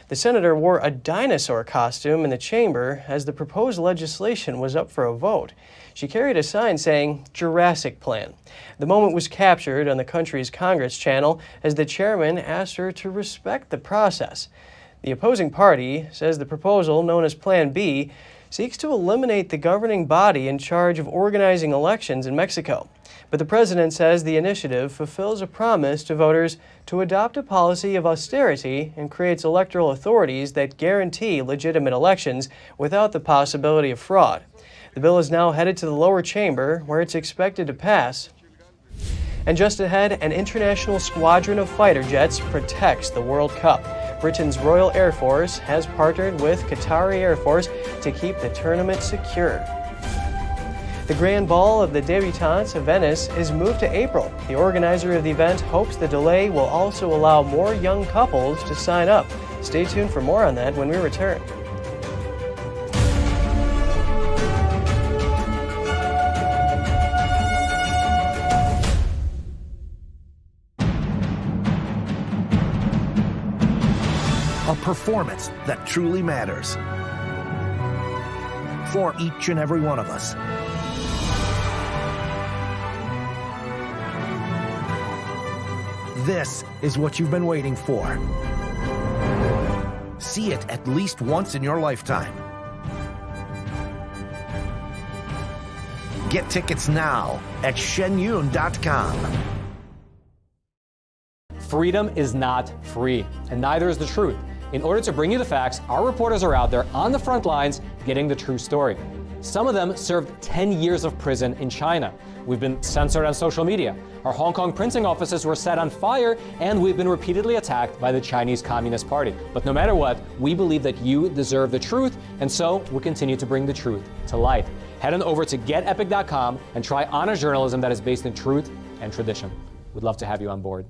The senator wore a dinosaur costume in the chamber as the proposed legislation was up for a vote. She carried a sign saying, "Jurassic Plan." The moment was captured on the country's Congress channel as the chairman asked her to respect the process. The opposing party says the proposal, known as Plan B, seeks to eliminate the governing body in charge of organizing elections in Mexico. But the president says the initiative fulfills a promise to voters to adopt a policy of austerity and creates electoral authorities that guarantee legitimate elections without the possibility of fraud. The bill is now headed to the lower chamber, where it's expected to pass. And just ahead, an international squadron of fighter jets protects the World Cup. Britain's Royal Air Force has partnered with Qatari Air Force to keep the tournament secure. The Grand Ball of the Debutante of Venice is moved to April. The organizer of the event hopes the delay will also allow more young couples to sign up. Stay tuned for more on that when we return. A performance that truly matters for each and every one of us. This is what you've been waiting for. See it at least once in your lifetime. Get tickets now at shenyun.com. Freedom is not free, and neither is the truth. In order to bring you the facts, our reporters are out there on the front lines getting the true story. Some of them served 10 years of prison in China. We've been censored on social media. Our Hong Kong printing offices were set on fire, and we've been repeatedly attacked by the Chinese Communist Party. But no matter what, we believe that you deserve the truth, and so we'll continue to bring the truth to light. Head on over to getepic.com and try honest journalism that is based in truth and tradition. We'd love to have you on board.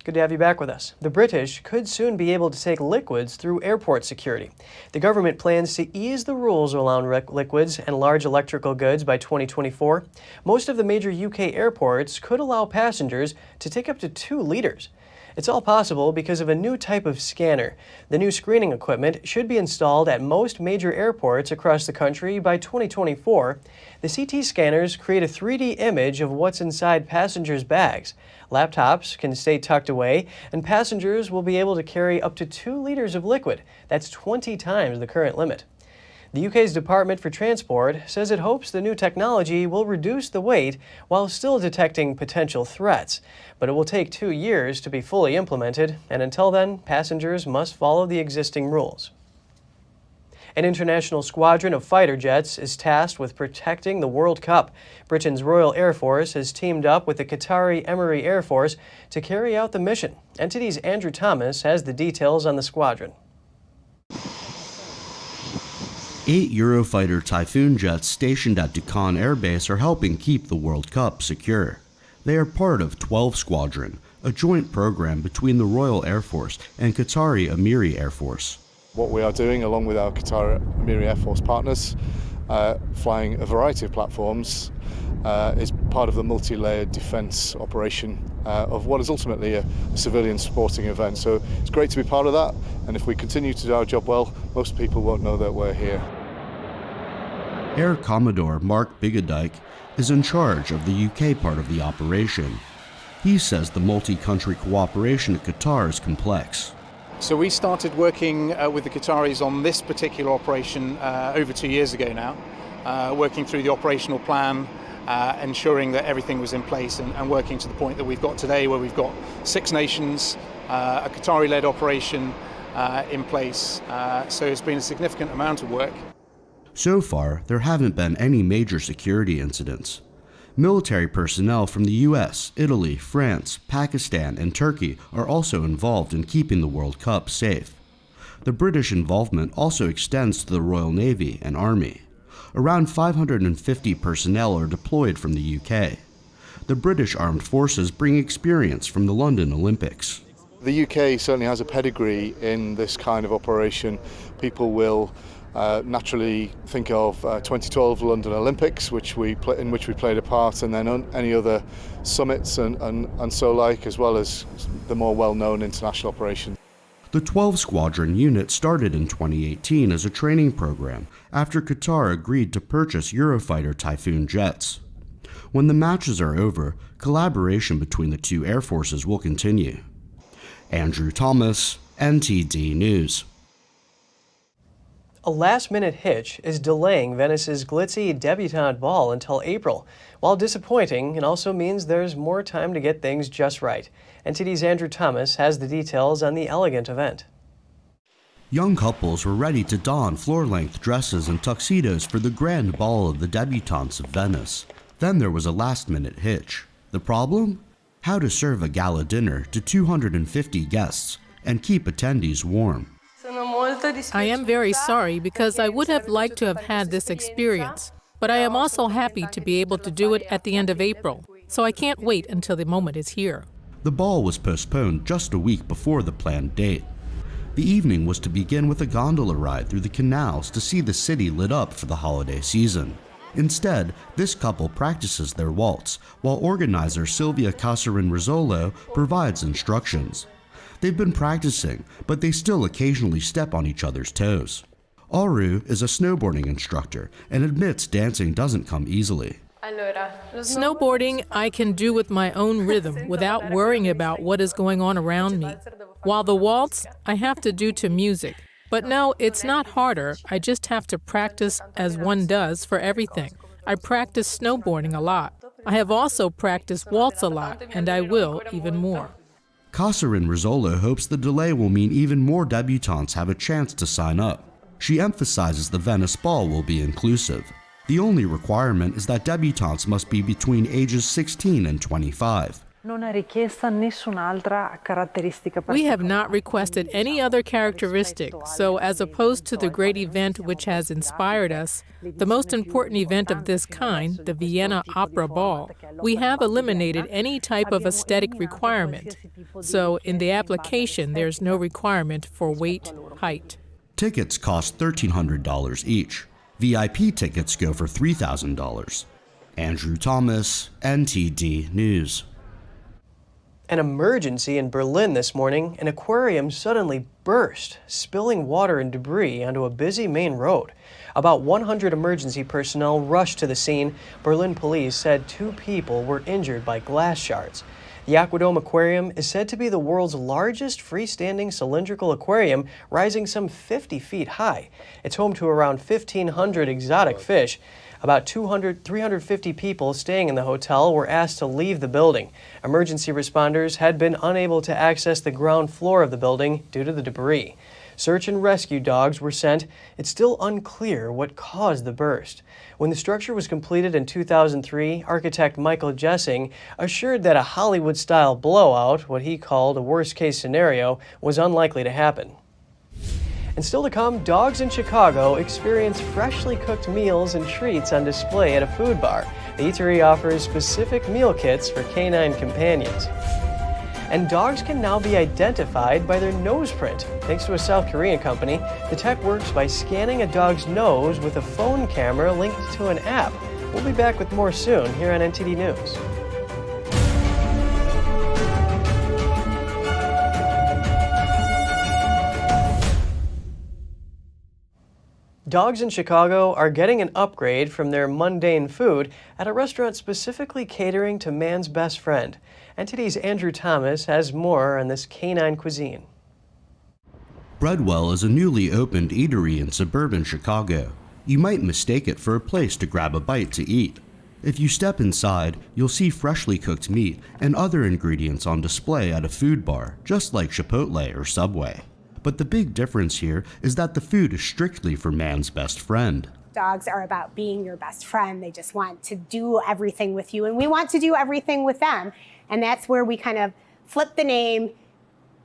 Good to have you back with us. The British could soon be able to take liquids through airport security. The government plans to ease the rules around liquids and large electrical goods by 2024. Most of the major UK airports could allow passengers to take up to 2 liters. It's all possible because of a new type of scanner. The new screening equipment should be installed at most major airports across the country by 2024. The CT scanners create a 3D image of what's inside passengers' bags. Laptops can stay tucked away, and passengers will be able to carry up to 2 liters of liquid. That's 20 times the current limit. The UK's Department for Transport says it hopes the new technology will reduce the weight while still detecting potential threats. But it will take 2 years to be fully implemented, and until then, passengers must follow the existing rules. An international squadron of fighter jets is tasked with protecting the World Cup. Britain's Royal Air Force has teamed up with the Qatari Emery Air Force to carry out the mission. NTD's Andrew Thomas has the details on the squadron. 8 Eurofighter Typhoon jets stationed at Dukan Air Base are helping keep the World Cup secure. They are part of 12 Squadron, a joint program between the Royal Air Force and Qatari Emiri Air Force. What we are doing, along with our Qatari Emiri Air Force partners, flying a variety of platforms, is part of the multi-layered defence operation of what is ultimately a civilian sporting event. So it's great to be part of that, and if we continue to do our job well, most people won't know that we're here. Air Commodore Mark Bigadike is in charge of the UK part of the operation. He says the multi-country cooperation at Qatar is complex. So we started working with the Qataris on this particular operation over 2 years ago now, working through the operational plan, ensuring that everything was in place and working to the point that we've got today, where we've got 6 nations, a Qatari-led operation in place. So it's been a significant amount of work. So far, there haven't been any major security incidents. Military personnel from the US, Italy, France, Pakistan, and Turkey are also involved in keeping the World Cup safe. The British involvement also extends to the Royal Navy and Army. Around 550 personnel are deployed from the UK. The British Armed Forces bring experience from the London Olympics. The UK certainly has a pedigree in this kind of operation. People will naturally think of 2012 London Olympics, in which we played a part, and then any other summits and so like, as well as the more well-known international operations. The 12 Squadron unit started in 2018 as a training program after Qatar agreed to purchase Eurofighter Typhoon jets. When the matches are over, collaboration between the two air forces will continue. Andrew Thomas, NTD News. A last-minute hitch is delaying Venice's glitzy Debutante ball until April. While disappointing, it also means there's more time to get things just right. NTD's Andrew Thomas has the details on the elegant event. Young couples were ready to don floor-length dresses and tuxedos for the grand ball of the debutantes of Venice. Then there was a last-minute hitch. The problem? How to serve a gala dinner to 250 guests and keep attendees warm. I am very sorry because I would have liked to have had this experience, but I am also happy to be able to do it at the end of April, so I can't wait until the moment is here. The ball was postponed just a week before the planned date. The evening was to begin with a gondola ride through the canals to see the city lit up for the holiday season. Instead, this couple practices their waltz, while organizer Silvia Casarin-Rizzolo provides instructions. They've been practicing, but they still occasionally step on each other's toes. Aru is a snowboarding instructor and admits dancing doesn't come easily. Snowboarding I can do with my own rhythm without worrying about what is going on around me. While the waltz, I have to do to music. But no, it's not harder. I just have to practice as one does for everything. I practice snowboarding a lot. I have also practiced waltz a lot, and I will even more. Casarin-Rizzolo hopes the delay will mean even more debutantes have a chance to sign up. She emphasizes the Venice Ball will be inclusive. The only requirement is that debutantes must be between ages 16 and 25. We have not requested any other characteristic, so as opposed to the great event which has inspired us, the most important event of this kind, the Vienna Opera Ball, we have eliminated any type of aesthetic requirement. So in the application, there's no requirement for weight, height. Tickets cost $1,300 each. VIP tickets go for $3,000. Andrew Thomas, NTD News. An emergency in Berlin this morning. An aquarium suddenly burst, spilling water and debris onto a busy main road. About 100 emergency personnel rushed to the scene. Berlin police said 2 people were injured by glass shards. The Aquarium Aquarium is said to be the world's largest freestanding cylindrical aquarium, rising some 50 feet high. It's home to around 1,500 exotic fish. About 350 people staying in the hotel were asked to leave the building. Emergency responders had been unable to access the ground floor of the building due to the debris. Search and rescue dogs were sent. It's still unclear what caused the burst. When the structure was completed in 2003, architect Michael Jessing assured that a Hollywood-style blowout, what he called a worst-case scenario, was unlikely to happen. And still to come, dogs in Chicago experience freshly cooked meals and treats on display at a food bar. The Eatery offers specific meal kits for canine companions. And dogs can now be identified by their nose print. Thanks to a South Korean company, the tech works by scanning a dog's nose with a phone camera linked to an app. We'll be back with more soon here on NTD News. Dogs in Chicago are getting an upgrade from their mundane food at a restaurant specifically catering to man's best friend. NTD's Andrew Thomas has more on this canine cuisine. Breadwell is a newly opened eatery in suburban Chicago. You might mistake it for a place to grab a bite to eat. If you step inside, you'll see freshly cooked meat and other ingredients on display at a food bar, just like Chipotle or Subway. But the big difference here is that the food is strictly for man's best friend. Dogs are about being your best friend. They just want to do everything with you, and we want to do everything with them. And that's where we kind of flip the name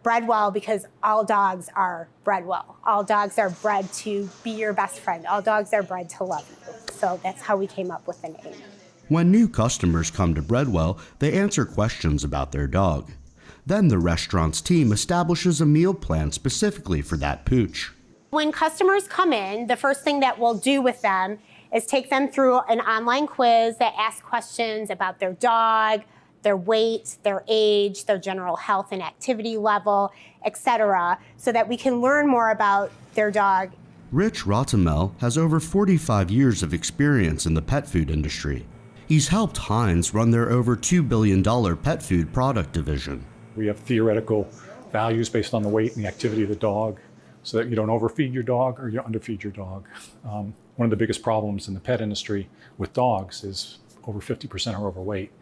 Breadwell, because all dogs are Breadwell. All dogs are bred to be your best friend. All dogs are bred to love you. So that's how we came up with the name. When new customers come to Breadwell, they answer questions about their dog. Then the restaurant's team establishes a meal plan specifically for that pooch. When customers come in, the first thing that we'll do with them is take them through an online quiz that asks questions about their dog, their weight, their age, their general health and activity level, etc., so that we can learn more about their dog. Rich Rotemel has over 45 years of experience in the pet food industry. He's helped Heinz run their over $2 billion pet food product division. We have theoretical values based on the weight and the activity of the dog so that you don't overfeed your dog or you underfeed your dog. One of the biggest problems in the pet industry with dogs is over 50% are overweight.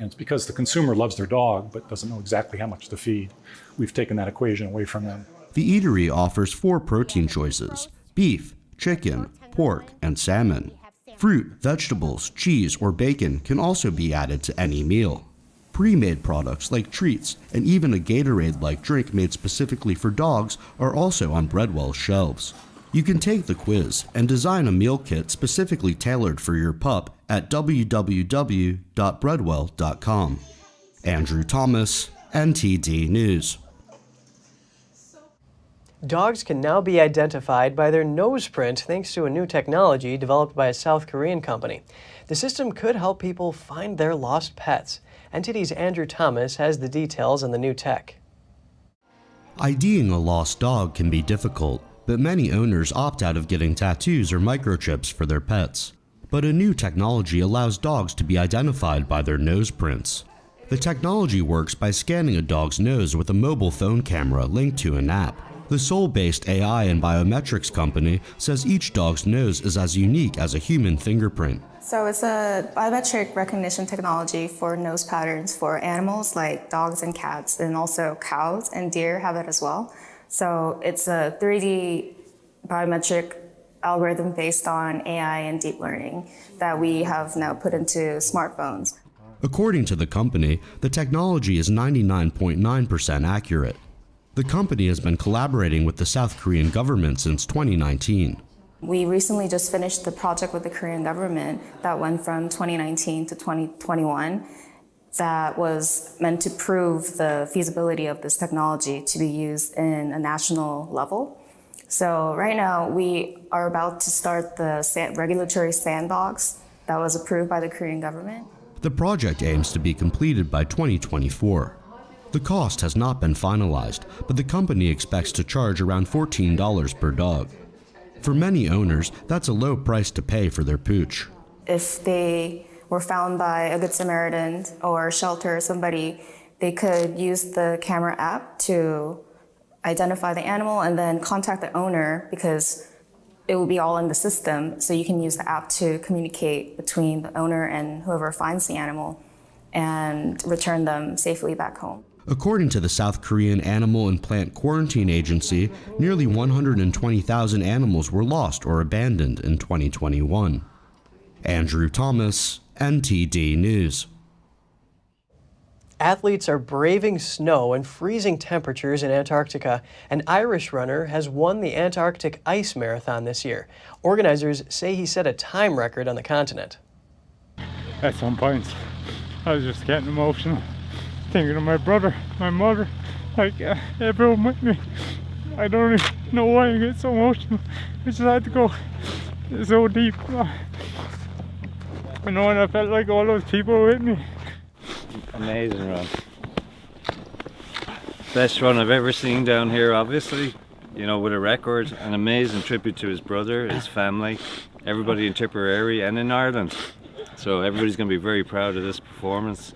And it's because the consumer loves their dog but doesn't know exactly how much to feed. We've taken that equation away from them. The eatery offers 4 protein choices: beef, chicken, pork, and salmon. Fruit, vegetables, cheese, or bacon can also be added to any meal. Pre-made products like treats and even a Gatorade-like drink made specifically for dogs are also on Breadwell's shelves. You can take the quiz and design a meal kit specifically tailored for your pup at www.breadwell.com. Andrew Thomas, NTD News. Dogs can now be identified by their nose print thanks to a new technology developed by a South Korean company. The system could help people find their lost pets. NTD's Andrew Thomas has the details on the new tech. IDing a lost dog can be difficult, but many owners opt out of getting tattoos or microchips for their pets. But a new technology allows dogs to be identified by their nose prints. The technology works by scanning a dog's nose with a mobile phone camera linked to an app. The Seoul-based AI and biometrics company says each dog's nose is as unique as a human fingerprint. So it's a biometric recognition technology for nose patterns for animals like dogs and cats, and also cows and deer have it as well. So it's a 3D biometric algorithm based on AI and deep learning that we have now put into smartphones. According to the company, the technology is 99.9% accurate. The company has been collaborating with the South Korean government since 2019. We recently just finished the project with the Korean government that went from 2019 to 2021 that was meant to prove the feasibility of this technology to be used in a national level. So right now we are about to start the regulatory sandbox that was approved by the Korean government. The project aims to be completed by 2024. The cost has not been finalized, but the company expects to charge around $14 per dog. For many owners, that's a low price to pay for their pooch. If they were found by a Good Samaritan or a shelter or somebody, They could use the camera app to identify the animal and then contact the owner, because it will be all in the system. So you can use the app to communicate between the owner and whoever finds the animal and return them safely back home. According to the South Korean Animal and Plant Quarantine Agency, nearly 120,000 animals were lost or abandoned in 2021. Andrew Thomas, NTD News. Athletes are braving snow and freezing temperatures in Antarctica. An Irish runner has won the Antarctic Ice Marathon this year. Organizers say he set a time record on the continent. At some points, I was just getting emotional, thinking of my brother, my mother, like everyone with me. I don't even know why I get so emotional. I just had to go so deep. I know, and I felt like all those people were with me. Amazing run. Best run I've ever seen down here, obviously. You know, with a record, an amazing tribute to his brother, his family, everybody in Tipperary and in Ireland. So everybody's going to be very proud of this performance.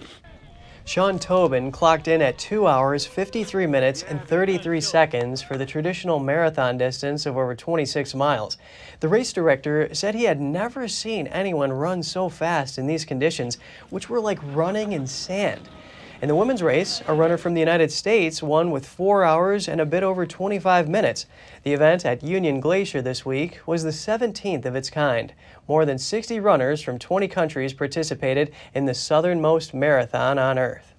Sean Tobin clocked in at 2 hours, 53 minutes, and 33 seconds for the traditional marathon distance of over 26 miles. The race director said he had never seen anyone run so fast in these conditions, which were like running in sand. In the women's race, a runner from the United States won with 4 hours and a bit over 25 minutes. The event at Union Glacier this week was the 17th of its kind. More than 60 runners from 20 countries participated in the southernmost marathon on Earth.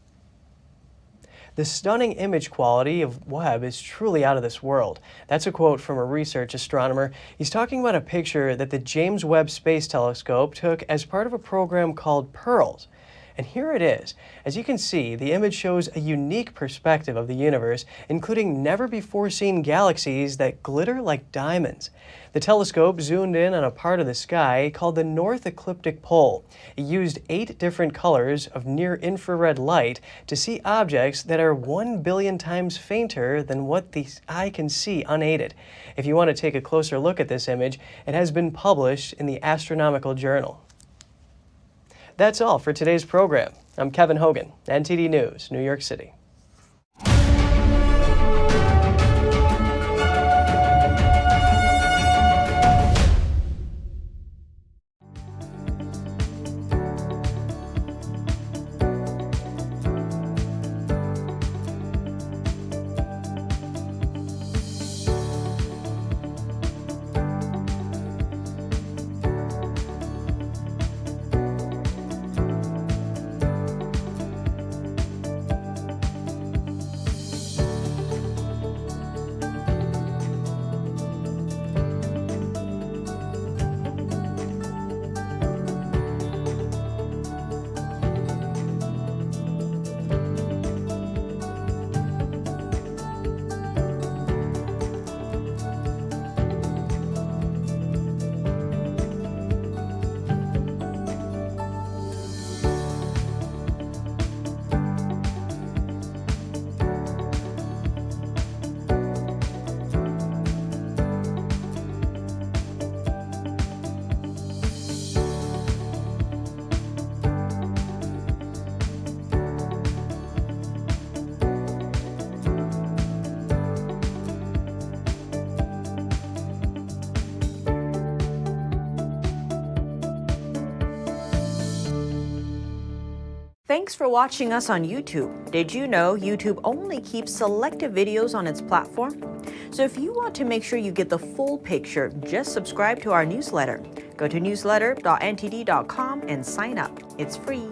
The stunning image quality of Webb is truly out of this world. That's a quote from a research astronomer. He's talking about a picture that the James Webb Space Telescope took as part of a program called Pearls. And here it is. As you can see, the image shows a unique perspective of the universe, including never-before-seen galaxies that glitter like diamonds. The telescope zoomed in on a part of the sky called the North Ecliptic Pole. It used 8 different colors of near-infrared light to see objects that are 1 billion times fainter than what the eye can see unaided. If you want to take a closer look at this image, it has been published in the Astronomical Journal. That's all for today's program. I'm Kevin Hogan, NTD News, New York City. Thanks for watching us on YouTube. Did you know YouTube only keeps selected videos on its platform? So if you want to make sure you get the full picture, just subscribe to our newsletter. Go to newsletter.ntd.com and sign up. It's free.